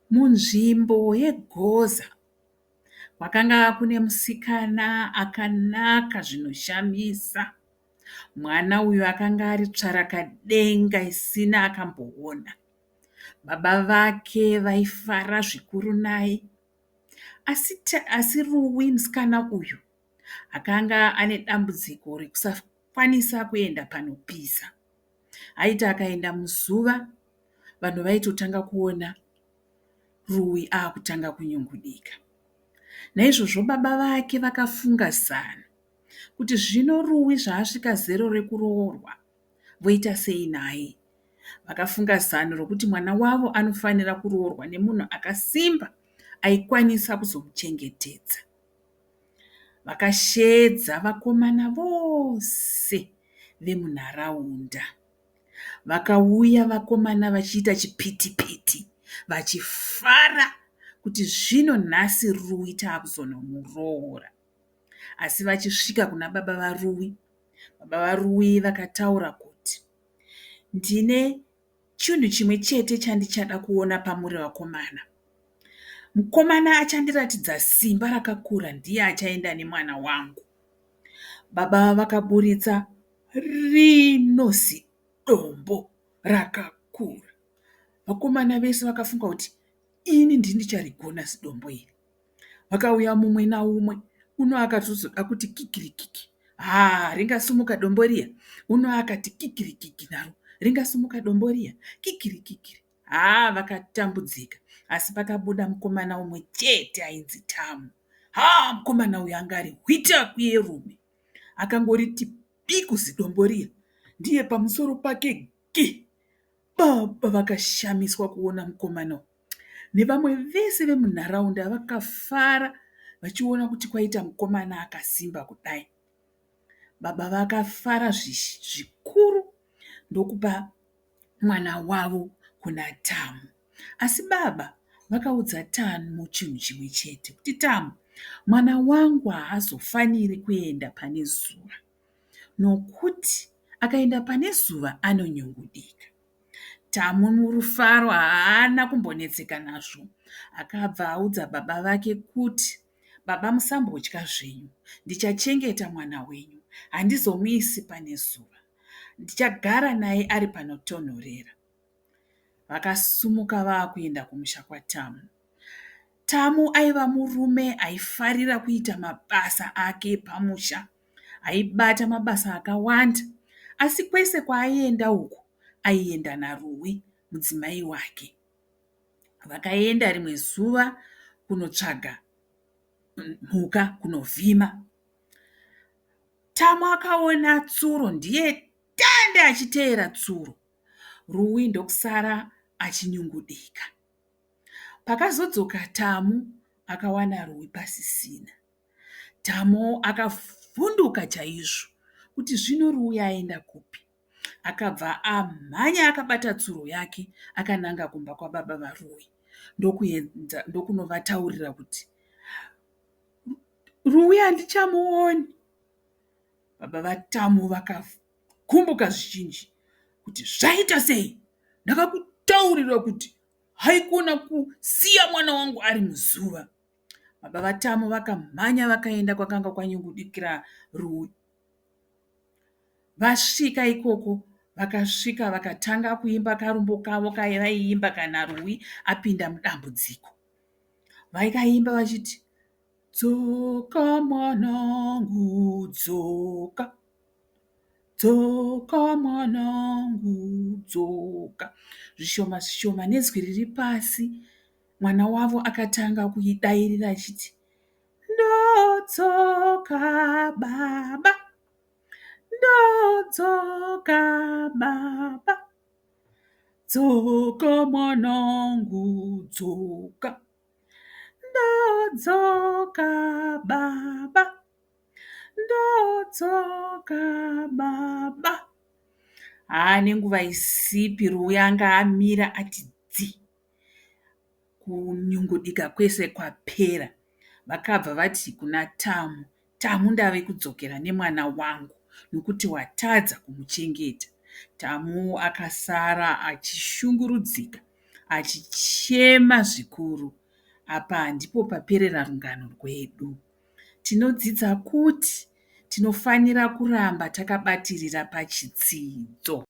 Munzvimbo yegoza kwakanga kune musikana akanaka zvinoshamisa. Mwana uyu akanga ari tsvarakadenga isina akamboona. Baba vake vaifara zvikuru naye. Asi Ruwi musikana uyu akanga ane dambudziko rekusakwanisa kuenda panopisa. Aiti akaenda muzuva vanhu vaitotanga kuona Ruwi akutanga kunyungudika. Naizvozvo baba vake vakafunga zana kuti zvino Ruwi zvaasvika zero rekuroorwa voita sei naye. Vakafunga zano rokuti mwana wavo anofanira kuroorwa nemunhu akasimba aikwanisa kuzomuchengetedza. Vakasheedza vakomana vose vemunharaunda. Vakauya vakomana vachiita chipiti-piti vachifara kuti zvino nhasi Ruwi taakuzonomuroora. Asi vachisvika kuna baba vaRuwi, baba vaRuwi vakataura kuti ndine chinhu chimwe chete chandichada kuona pamuri vakomana. Mukomana achandiratidza simba rakakura ndiye achaenda nemwana wangu. Baba vakaburitsa rino zidombo rakakura. Vakomana vese vakafunga kuti ini ndicharigona zidombo iri. Vakauya mumwe naumwe, uno akatozoda kuti kikirikiki, ringasumuka dombo riya. Uno akati kikirikiki naro, ringasumuka dombo riya, kikirikiki. Vakatambudzika. Asi pakabuda mukomana umwe chete ainzi Tamu. Mukomana uyu anga ari hwitaku yerume. Akangoriti piku zidombo riya, ndiye pamusoro pake gi. Baba vakashamiswa kuona mukomana uyu. Nevamwe vese vemunharaunda vakafara vachiona kuti kwaita mukomana akasimba kudai. Baba vakafara zvikuru ndokupa mwana wavo kuna Tamu. Asi baba vakaudza Tamu chinhu chimwe chete kuti Tamu, mwana wangu haazofaniri kuenda pane zuva, nokuti akaenda pane zuva anonyungudika. Tamu murufaro haana kumbonetseka nazvo. Akabva audza baba vake kuti baba, musambotya zvenyu, ndichachengeta mwana wenyu, handizomuisi pane zuva, ndichagara naye ari panotonhorera. Vakasumuka vaakuenda kumusha kwaTamu. Tamu aiva murume aifarira kuita mabasa ake pamusha. Aibata mabasa akawanda, asi kwese kwaaienda uku aienda naRuwi mudzimai wake. Vakaenda rimwe zuva kunotsvaga mhuka kunovhima. Tamu akaona tsuro, ndiye tande achiteera tsuro. Ruwi ndokusara achinyungudika. Pakazodzoka Tamu akawana Ruwi pasisina. Tamu akavhunduka chaizvo kuti zvino Ruwi aenda kupi. Akabva amhanya akabata tsuro yake akananga kumba kwababa vaRuwi ndokunovataurira kuti Ruwi handichamuoni. Baba vaTamu vakagumbuka zvizhinji kuti zvaita sei? Ndakakutaurira kuti haikona kusiya mwana wangu ari muzuva. Baba vaTamu vakamhanya vakaenda kwakanga kwanyungudikira Ruwi. Vasvika ikoko, vakasvika vakatanga kuimba karumbo kavo kavaiimba kana Ruwi apinda mudambudziko. Vakaimba vachiti, dzoka mwanangu dzoka, dzoka mwanangu dzoka. Zvishoma zvishoma nezwi riri pasi, mwana wavo akatanga kuidairira achiti, ndodzoka baba, ndodzoka baba, dzoka mwanangu dzoka, ndodzoka baba, ndodzoka baba. Nenguva isipi Ruwi anga amira ati dzi. Kunyungudika kwese kwapera. Vakabva vati kuna Tamu, Tamu, ndave kudzokera nemwana wangu nokuti watadza kumuchengeta. Tamu akasara achishungurudzika achichema zvikuru. Apa ndipo paperera rungano rwedu. Tinodzidza kuti tinofanira kuramba takabatirira pachitsidzo.